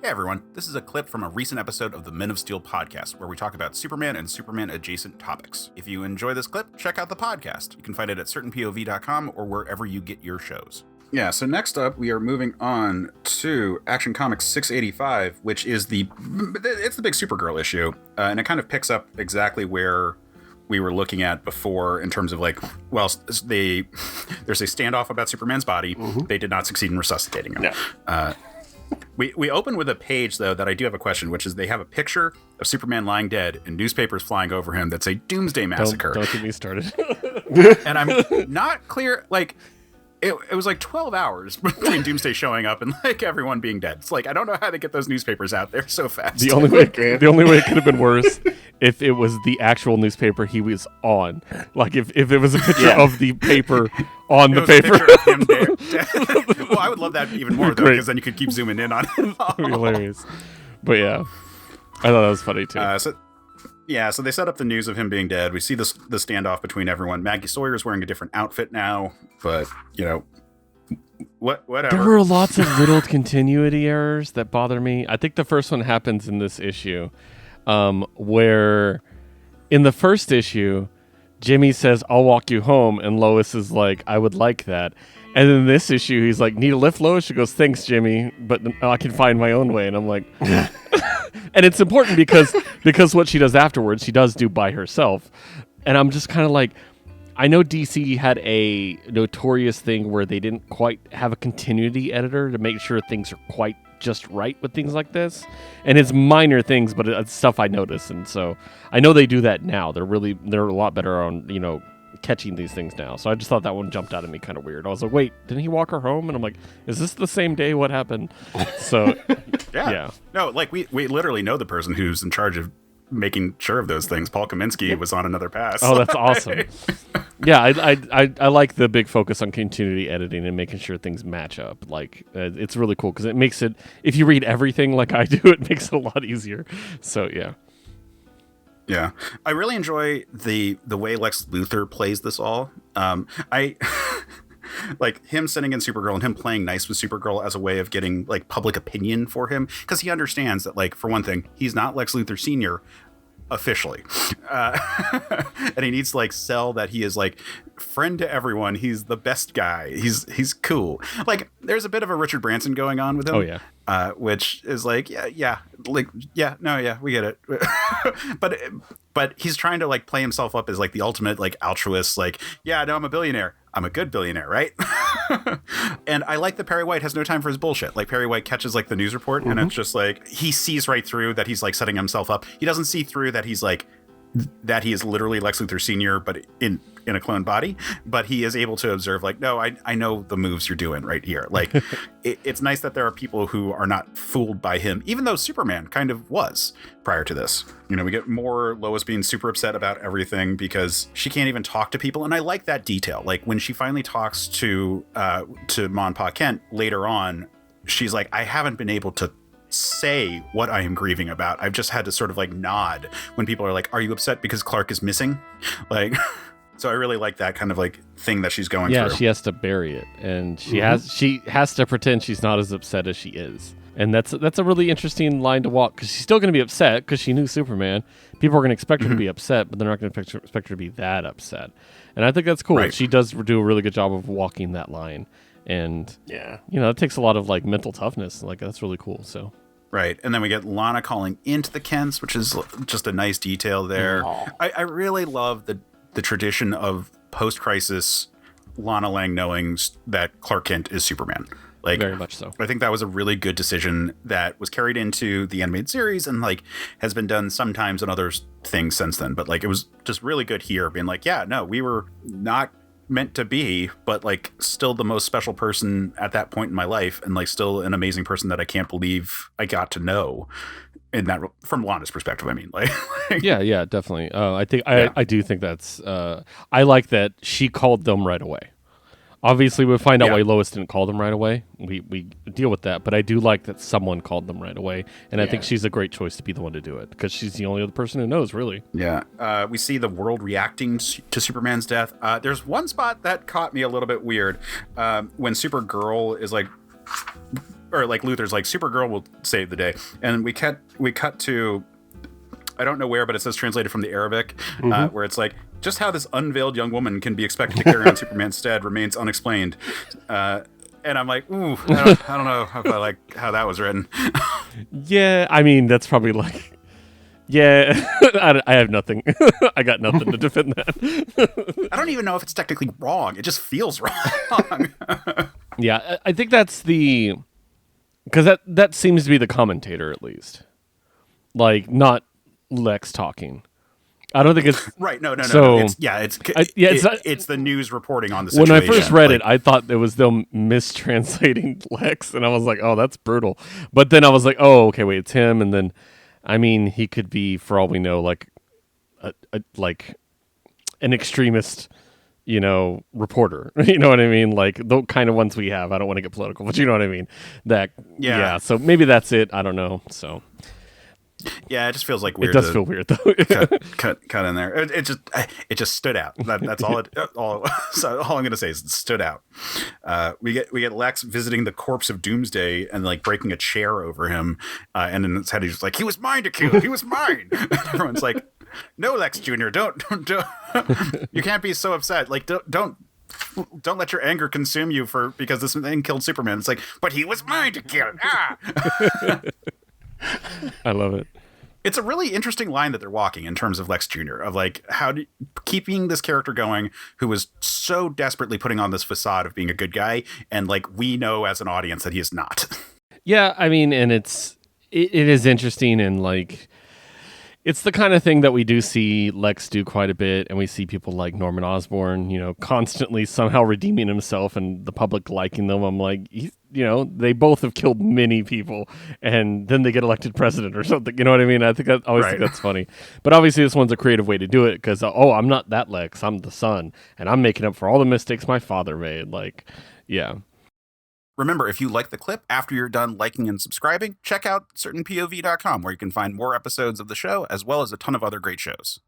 Hey everyone, this is a clip from a recent episode of the Men of Steel podcast where we talk about Superman and Superman adjacent topics. If you enjoy this clip, check out the podcast. You can find it at certainpov.com or wherever you get your shows. Yeah, so next up we are moving on to Action Comics 685, which is the big Supergirl issue, and it kind of picks up exactly where we were looking at before in terms of there's a standoff about Superman's body. Mm-hmm. They did not succeed in resuscitating him. No. We open with a page, though, that I do have a question, which is they have a picture of Superman lying dead and newspapers flying over him that say Doomsday Massacre. Don't get me started. And I'm not clear, it was 12 hours between Doomsday showing up and everyone being dead. It's I don't know how they get those newspapers out there so fast. The only way it could have been worse if it was the actual newspaper he was on. If it was a picture of the paper on the paper. A picture of him dead. Well, I would love that even more, though, because then you could keep zooming in on it. Hilarious. But yeah, I thought that was funny, too. So they set up the news of him being dead. We see the standoff between everyone. Maggie Sawyer's wearing a different outfit now, but, whatever. There were lots of little continuity errors that bother me. I think the first one happens in this issue, where in the first issue, Jimmy says, "I'll walk you home," and Lois is like, "I would like that." And in this issue, he's like, "Need a lift, Lois?" She goes, "Thanks, Jimmy, but I can find my own way." And I'm like... And it's important because what she does afterwards, she does do by herself. And I'm just kind of like, I know DC had a notorious thing where they didn't quite have a continuity editor to make sure things are quite just right with things like this. And it's minor things, but it's stuff I notice. And so I know they do that now. They're a lot better on, catching these things now. So I just thought that one jumped out at me kind of weird. I was like, wait, didn't he walk her home? And I'm like, is this the same day? What happened? So yeah. No, we literally know the person who's in charge of making sure of those things. Paul Kaminsky was on another pass. Oh, that's awesome. Yeah, I like the big focus on continuity editing and making sure things match up. It's really cool because it makes it, if you read everything like I do, it makes it a lot easier. So yeah. Yeah, I really enjoy the way Lex Luthor plays this all. I like him sitting in Supergirl and him playing nice with Supergirl as a way of getting public opinion for him, because he understands that for one thing, he's not Lex Luthor Sr. officially, and he needs to sell that he is friend to everyone. He's the best guy. He's cool. There's a bit of a Richard Branson going on with him. Oh yeah. Which is we get it. but he's trying to play himself up as the ultimate altruist. I'm a billionaire. I'm a good billionaire, right? And I like that Perry White has no time for his bullshit. Perry White catches the news report, and it's just he sees right through that he's setting himself up. He doesn't see through that he's that he is literally Lex Luthor Sr., but in a clone body. But he is able to observe no, I know the moves you're doing right here. It's nice that there are people who are not fooled by him, even though Superman kind of was prior to this. We get more Lois being super upset about everything because she can't even talk to people. And I like that detail. When she finally talks to Ma and Pa Kent later on, she's like, I haven't been able to say what I am grieving about. I've just had to sort of nod when people are are you upset because Clark is missing? So I really like that kind of thing that she's going through. Yeah, she has to bury it, and she has to pretend she's not as upset as she is. And that's a really interesting line to walk, because she's still going to be upset because she knew Superman. People are going to expect her to be upset, but they're not going to expect her to be that upset. And I think that's cool. Right. She does do a really good job of walking that line. And yeah, it takes a lot of mental toughness. That's really cool. So right. And then we get Lana calling into the Kents, which is just a nice detail there. I really love the tradition of post-crisis Lana Lang knowing that Clark Kent is Superman. Very much so. I think that was a really good decision that was carried into the animated series and has been done sometimes in other things since then. But it was just really good here, being we were not meant to be, but still the most special person at that point in my life, and still an amazing person that I can't believe I got to know. In that, from Lana's perspective, I mean, yeah, definitely. I do think that's. I like that she called them right away. Obviously, we'll find out why Lois didn't call them right away. We deal with that, but I do like that someone called them right away, and I think she's a great choice to be the one to do it, because she's the only other person who knows, really. Yeah. We see the world reacting to Superman's death. There's one spot that caught me a little bit weird when Supergirl is or like Luthor's like Supergirl will save the day, and we cut to, I don't know where, but it says translated from the Arabic, where it's like, just how this unveiled young woman can be expected to carry on Superman's stead remains unexplained. And I'm like, ooh, I don't know if I like how that was written. Yeah, I mean, that's probably like, yeah, I have nothing. I got nothing to defend that. I don't even know if it's technically wrong. It just feels wrong. Yeah, I think that's because that seems to be the commentator, at least. Like, not Lex talking. I don't think it's right. No. So, it's the news reporting on the situation. When I first read it, I thought it was them mistranslating Lex, and I was like, "Oh, that's brutal." But then I was like, "Oh, okay, wait, it's him." And then, I mean, he could be, for all we know, like like an extremist, reporter. You know what I mean? Like the kind of ones we have. I don't want to get political, but you know what I mean. Yeah. So maybe that's it. I don't know. So. Yeah, it just feels like weird. It does feel weird though. cut in there. It just stood out. That's all. So all I'm gonna say is it stood out. We get Lex visiting the corpse of Doomsday and like breaking a chair over him, and in his head he's just like, "He was mine to kill. He was mine." And everyone's like, "No, Lex Jr. Don't. You can't be so upset. Like don't let your anger consume you because this thing killed Superman." It's like, "But he was mine to kill." I love it. It's a really interesting line that they're walking in terms of Lex Jr. of like keeping this character going who was so desperately putting on this facade of being a good guy, and like we know as an audience that he is not. Yeah, I mean, and it is interesting, and like it's the kind of thing that we do see Lex do quite a bit, and we see people like Norman Osborn, constantly somehow redeeming himself and the public liking them. I'm like, they both have killed many people, and then they get elected president or something. You know what I mean? I think think that's funny. But obviously, this one's a creative way to do it because I'm not that Lex. I'm the son, and I'm making up for all the mistakes my father made. Like, yeah. Remember, if you like the clip, after you're done liking and subscribing, check out certainpov.com, where you can find more episodes of the show, as well as a ton of other great shows.